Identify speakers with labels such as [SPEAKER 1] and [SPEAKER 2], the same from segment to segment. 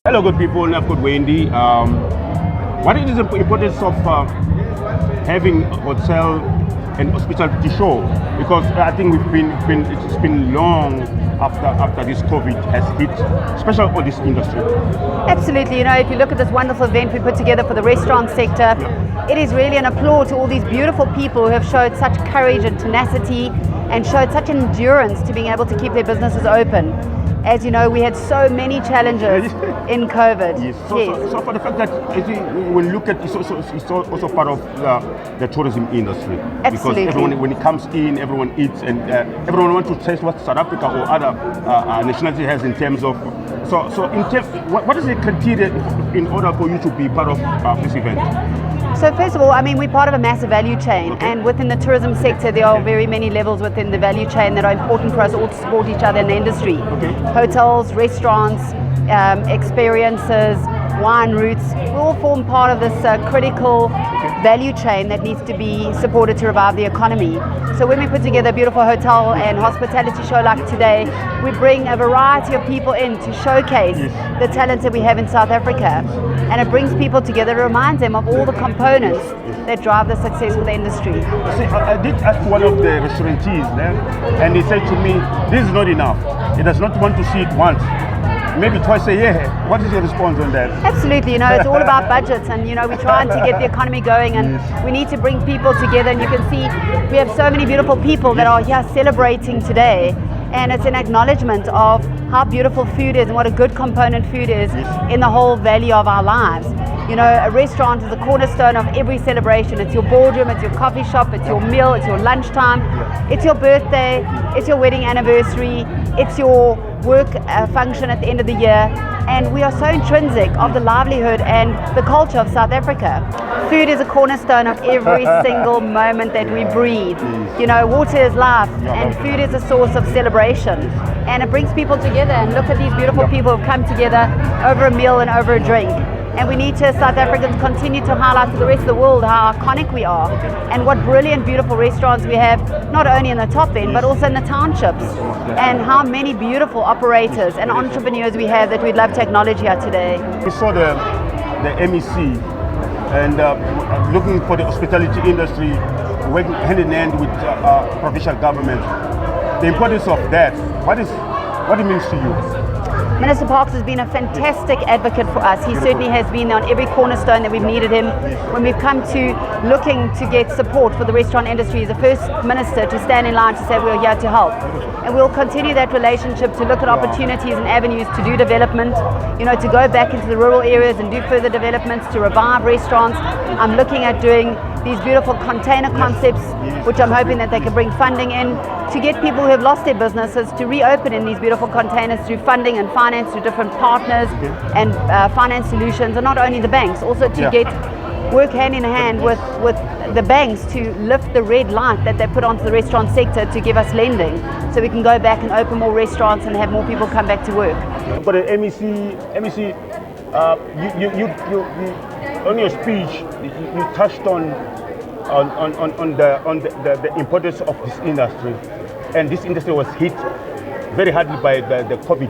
[SPEAKER 1] Hello, good people. I've got Wendy. What is the importance of having a hotel and hospitality show? Because I think it's been long after this COVID has hit, especially for this industry.
[SPEAKER 2] Absolutely. If you look at this wonderful event we put together for the restaurant sector, it is really an applaud to all these beautiful people who have showed such courage and tenacity and showed such endurance to being able to keep their businesses open. As you know, we had so many challenges in COVID.
[SPEAKER 1] Yes. So for the fact that when you look at it's also part of the tourism industry.
[SPEAKER 2] Absolutely.
[SPEAKER 1] Because everyone, when it comes in, everyone eats, and everyone wants to taste what South Africa or other nationality has in terms of. So in terms, what is the criteria in order for you to be part of this event?
[SPEAKER 2] So first of all, we're part of a massive value chain, and within the tourism sector there are very many levels within the value chain that are important for us all to support each other in the industry. Hotels, restaurants, experiences, wine routes, we all form part of this critical value chain that needs to be supported to revive the economy. So when we put together a beautiful hotel and hospitality show like today, we bring a variety of people in to showcase the talents that we have in South Africa. And it brings people together, it reminds them of all the components that drive the success of the industry.
[SPEAKER 1] See, I did ask one of the restaurateurs there, and he said to me, this is not enough. He does not want to see it once, maybe twice a year. What is your response on that?
[SPEAKER 2] Absolutely, it's all about budgets, and we're trying to get the economy going, and we need to bring people together, and you can see we have so many beautiful people that are here celebrating today, and it's an acknowledgement of how beautiful food is and what a good component food is in the whole value of our lives. A restaurant is a cornerstone of every celebration. It's your boardroom, it's your coffee shop, it's your meal, it's your lunchtime, it's your birthday, it's your wedding anniversary, it's your work function at the end of the year. And we are so intrinsic of the livelihood and the culture of South Africa. Food is a cornerstone of every single moment that we breathe. Water is life, and food is a source of celebration. And it brings people together, and look at these beautiful people who have come together over a meal and over a drink. And we need to, South Africans, continue to highlight to the rest of the world how iconic we are and what brilliant, beautiful restaurants we have, not only in the top end, but also in the townships. And how many beautiful operators and entrepreneurs we have that we'd love to acknowledge here today.
[SPEAKER 1] We saw the MEC and looking for the hospitality industry, working hand in hand with provincial government. The importance of that, what it means to you?
[SPEAKER 2] Minister Parks has been a fantastic advocate for us. He certainly has been on every cornerstone that we've needed him. When we've come to looking to get support for the restaurant industry, he's the first minister to stand in line to say we're here to help. And we'll continue that relationship to look at opportunities and avenues to do development, to go back into the rural areas and do further developments, to revive restaurants. I'm looking at doing these beautiful container concepts, which I'm hoping that they can bring funding in to get people who have lost their businesses to reopen in these beautiful containers through funding and finance through different partners and finance solutions, and not only the banks, also to work hand in hand with the banks to lift the red light that they put onto the restaurant sector to give us lending, so we can go back and open more restaurants and have more people come back to work.
[SPEAKER 1] But the MEC, you on your speech, you touched on the importance of this industry, and this industry was hit very hardly by the COVID.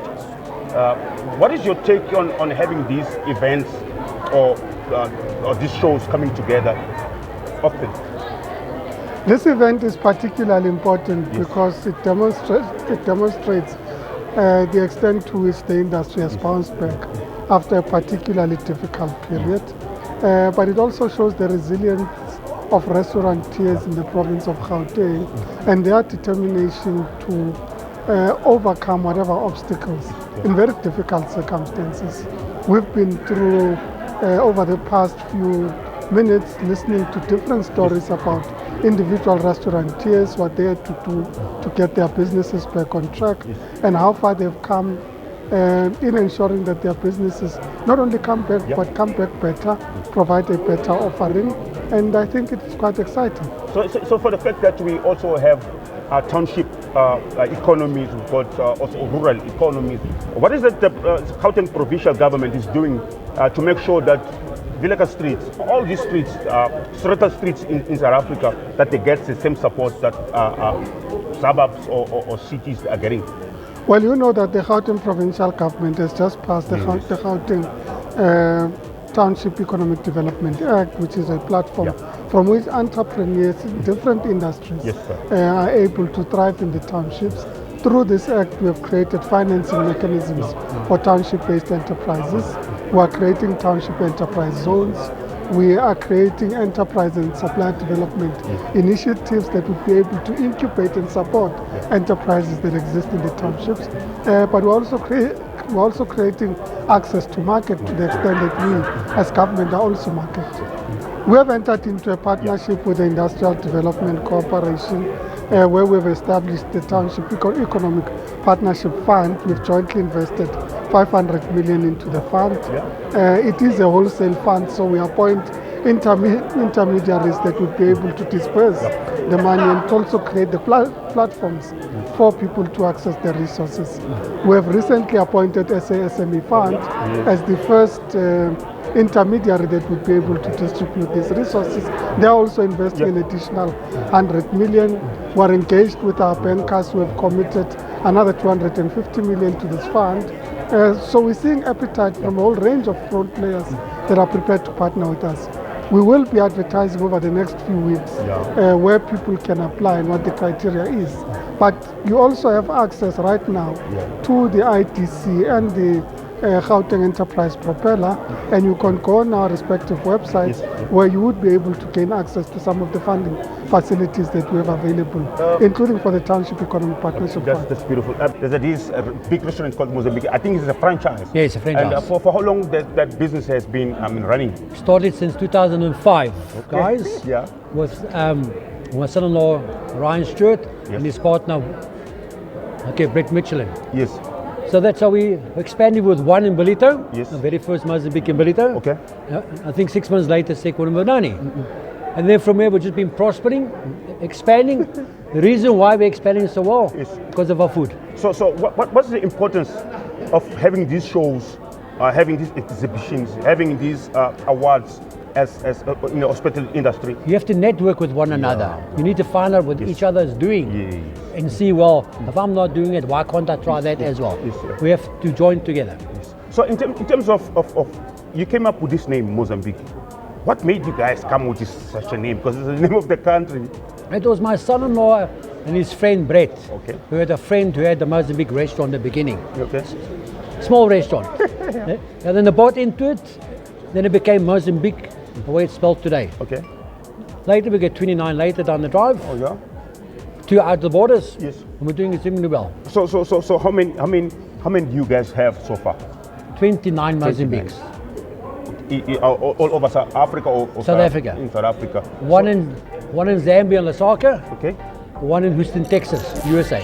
[SPEAKER 1] What is your take on having these events or these shows coming together often?
[SPEAKER 3] This event is particularly important because it demonstrates the extent to which the industry has bounced back after a particularly difficult period. But it also shows the resilience of restaurateurs in the province of Gauteng and their determination to overcome whatever obstacles in very difficult circumstances. We've been through, over the past few minutes, listening to different stories about individual restaurateurs, what they had to do to get their businesses back on track, and how far they've come in ensuring that their businesses not only come back, but come back better, provide a better offering, and I think it's quite exciting.
[SPEAKER 1] So for the fact that we also have our township economies, we've got also rural economies. What is it the Gauteng provincial government is doing to make sure that Vilaka streets, all these streets, strata streets in South Africa, that they get the same support that suburbs or cities are getting?
[SPEAKER 3] Well, you know that the Gauteng provincial government has just passed the Gauteng Township Economic Development Act, which is a platform from which entrepreneurs in different industries are able to thrive in the townships. Through this act, we have created financing mechanisms for township-based enterprises. We are creating township enterprise zones. We are creating enterprise and supply development initiatives that would be able to incubate and support enterprises that exist in the townships. But we're also creating access to market to the extent that we as government are also market. We have entered into a partnership with the Industrial Development Corporation where we've established the Township Economic Partnership Fund. We've jointly invested 500 million into the fund. It is a wholesale fund, so we appoint intermediaries that would be able to disperse the money and also create the platforms for people to access the resources. We have recently appointed SASME Fund as the first intermediary that would be able to distribute these resources. They are also investing an additional 100 million. We are engaged with our bankers who have committed another 250 million to this fund. So we're seeing appetite from a whole range of front players that are prepared to partner with us. We will be advertising over the next few weeks where people can apply and what the criteria is. But you also have access right now to the ITC and the Gauteng Enterprise Propeller, and you can go on our respective websites where you would be able to gain access to some of the funding facilities that we have available, including for the Township Economic Partnership Fund.
[SPEAKER 1] That's beautiful. There's a big restaurant called Mozambique. I think it's a franchise.
[SPEAKER 4] Yeah, it's a franchise.
[SPEAKER 1] And for how long that business has been running?
[SPEAKER 4] Started since 2005, guys. With my son-in-law Ryan Stewart and his partner, Brett Michelin.
[SPEAKER 1] Yes.
[SPEAKER 4] So that's how we expanded with one in Ballito.
[SPEAKER 1] Yes.
[SPEAKER 4] The very first Mozambique in Ballito.
[SPEAKER 1] Okay.
[SPEAKER 4] I think 6 months later, second in Bonani. And then from there, we've just been prospering, expanding. The reason why we're expanding so well is because of our food.
[SPEAKER 1] So what's the importance of having these shows, having these exhibitions, having these awards as in the hospital industry?
[SPEAKER 4] You have to network with one another. You need to find out what each other is doing and see, well, if I'm not doing it, why can't I try that as well? We have to join together.
[SPEAKER 1] So in terms of you came up with this name, Mozambique. What made you guys come with such a name? Because it's the name of the country.
[SPEAKER 4] It was my son-in-law and his friend Brett, who had a friend who had the Mozambique restaurant in the beginning. Small restaurant. And then they bought into it, then it became Mozambique, the way it's spelled today. Later we get 29 later down the drive. 2 out of the borders.
[SPEAKER 1] Yes.
[SPEAKER 4] And we're doing extremely well.
[SPEAKER 1] So how many do you guys have so far?
[SPEAKER 4] 29 Mozambiques.
[SPEAKER 1] All over South Africa or
[SPEAKER 4] South Africa.
[SPEAKER 1] In South Africa.
[SPEAKER 4] One in Zambia and Lusaka.
[SPEAKER 1] Okay.
[SPEAKER 4] One in Houston, Texas, USA.